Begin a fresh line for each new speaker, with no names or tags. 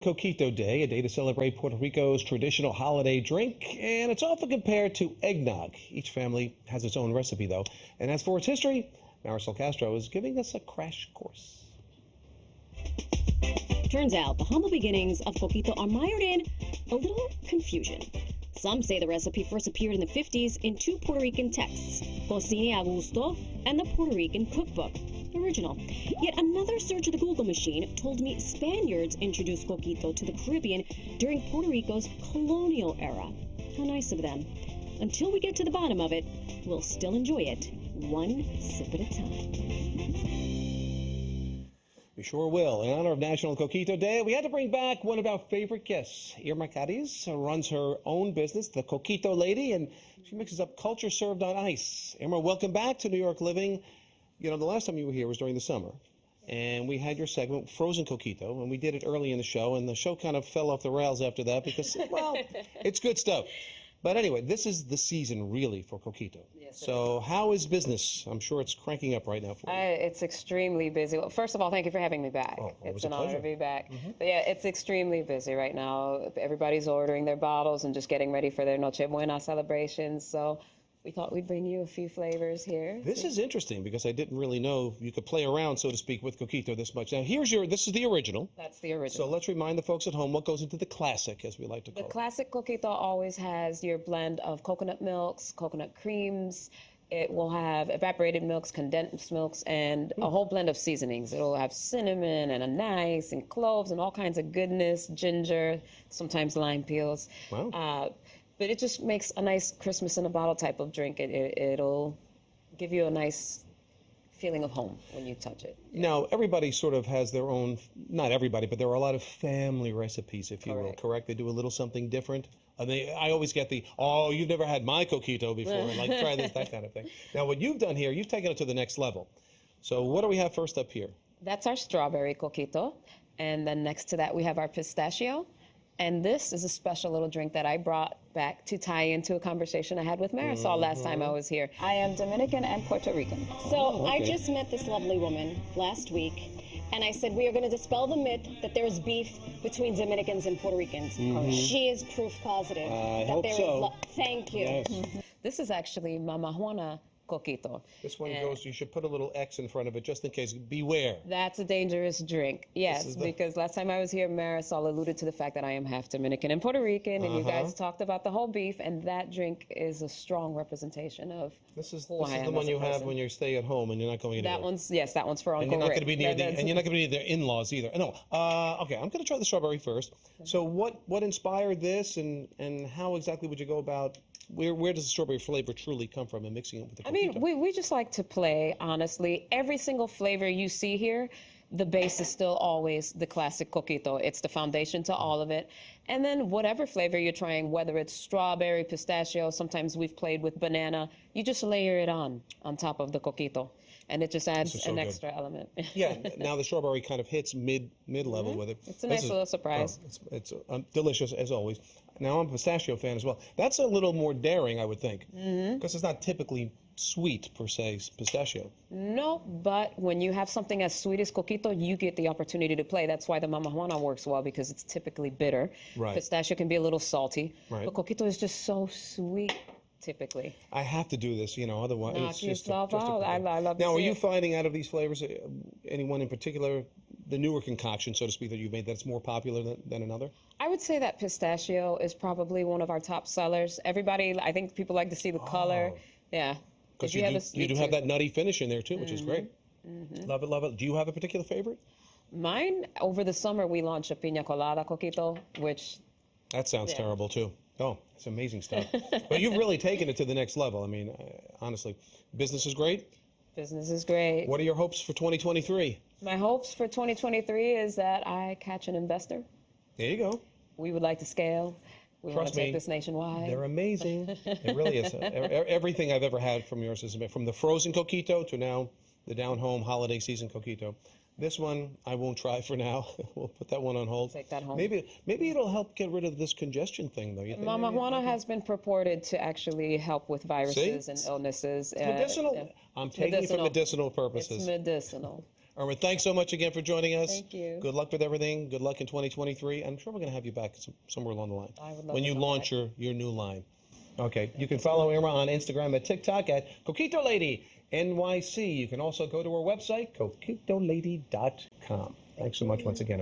Coquito Day, a day to celebrate Puerto Rico's traditional holiday drink, and it's often compared to eggnog. Each family has its own recipe, though. And as for its history, Marisol Castro is giving us a crash course.
Turns out the humble beginnings of Coquito are mired in a little confusion. Some say the recipe first appeared in the 50s in two Puerto Rican texts, Cocine a Gusto and the Puerto Rican Cookbook, original. Yet another search of the Google machine told me Spaniards introduced Coquito to the Caribbean during Puerto Rico's colonial era. How nice of them. Until we get to the bottom of it, we'll still enjoy it, one sip at a time.
We sure will. In honor of National Coquito Day, we had to bring back one of our favorite guests. Irma Cadiz runs her own business, the Coquito Lady, and she mixes up culture served on ice. Irma, welcome back to New York Living. You know, the last time you were here was during the summer, and we had your segment, Frozen Coquito, and we did it early in the show, and the show kind of fell off the rails after that because, well, it's good stuff. But anyway, this is the season, really, for Coquito.
Yes,
so how is business? I'm sure it's cranking up right now for you.
It's extremely busy. Well, first of all, thank you for having me back.
Oh,
it's
an
honor to be back. But yeah, it's extremely busy right now. Everybody's ordering their bottles and just getting ready for their Noche Buena celebrations. So we thought we'd bring you a few flavors here.
This is interesting because I didn't really know you could play around, so to speak, with Coquito this much. Now, this is the original.
That's the original.
So let's remind the folks at home what goes into the classic, as we like to call it.
The classic Coquito always has your blend of coconut milks, coconut creams. It will have evaporated milks, condensed milks, and a whole blend of seasonings. It'll have cinnamon and anise and cloves and all kinds of goodness, ginger, sometimes lime peels.
Wow.
But it just makes a nice Christmas in a bottle type of drink. It'll give you a nice feeling of home when you touch it.
Now, everybody sort of has their own, not everybody, but there are a lot of family recipes, if you will, correct? They do a little something different. I always get oh, you've never had my Coquito before, like try this, that kind of thing. Now, what you've done here, you've taken it to the next level. So what do we have first up here?
That's our strawberry Coquito. And then next to that, we have our pistachio. And this is a special little drink that I brought back to tie into a conversation I had with Marisol last time I was here. I am Dominican and Puerto Rican.
So I just met this lovely woman last week, and I said, we are going to dispel the myth that there is beef between Dominicans and Puerto Ricans. She is proof positive that there is Thank you.
Yes.
This is actually Mama Juana Coquito.
This one goes, you should put a little X in front of it just in case. Beware.
That's a dangerous drink. Yes, because last time I was here, Marisol alluded to the fact that I am half Dominican and Puerto Rican, and you guys talked about the whole beef, and that drink is a strong representation of
This is
who
the
I am
one
as a
you have
person.
when you stay at home and you're not going anywhere.
That one's for Uncle
And you're not
Rick.
going to be near and you're not going to be near their in-laws either. No. Okay, I'm going to try the strawberry first. So what inspired this, and how exactly would you go about? Where does the strawberry flavor truly come from and mixing it with the Coquito?
I mean, we just like to play, honestly. Every single flavor you see here, the base is still always the classic Coquito. It's the foundation to all of it. And then whatever flavor you're trying, whether it's strawberry, pistachio, sometimes we've played with banana, you just layer it on top of the Coquito. And it just adds an extra element.
Yeah, now the strawberry kind of hits mid-level with it.
It's a nice little surprise.
It's delicious, as always. Now, I'm a pistachio fan as well. That's a little more daring, I would think, because it's not typically sweet, per se, pistachio.
No, but when you have something as sweet as Coquito, you get the opportunity to play. That's why the Mama Juana works well, because it's typically bitter.
Right.
Pistachio can be a little salty,
right.
But Coquito is just so sweet. Typically,
I have to do this, otherwise
knock
it's
yourself out. I love
Now, are
to see
you
it.
finding out of these flavors, anyone in particular, the newer concoction, so to speak, that you've made that's more popular than another?
I would say that pistachio is probably one of our top sellers. Everybody, I think people like to see the color. Yeah,
because you do have that nutty finish in there too, which is great. Love it, love it. Do you have a particular favorite?
Mine, over the summer, we launched a piña colada Coquito, which
that sounds terrible too. Oh, it's amazing stuff. But you've really taken it to the next level. I mean, honestly, business is great.
Business is great.
What are your hopes for 2023?
My hopes for 2023 is that I catch an investor.
There you go.
We would like to scale. We want
Trust
to take
me,
this nationwide.
They're amazing. It really is. Everything I've ever had from yours is from the frozen Coquito to now the down-home holiday season Coquito. This one, I won't try for now. We'll put that one on hold.
Take that home.
Maybe it'll help get rid of this congestion thing, though. You think
Mama Juana has been purported to actually help with viruses and illnesses.
Medicinal. I'm taking it for medicinal purposes.
It's medicinal.
Irma, thanks so much again for joining us.
Thank you.
Good luck with everything. Good luck in 2023. I'm sure we're going to have you back somewhere along the line.
I would love
when
to
you
come
launch
back.
your new line. Okay. You can follow Irma on Instagram and TikTok at Coquito Lady NYC. You can also go to her website, coquitolady.com. Thanks so much once again.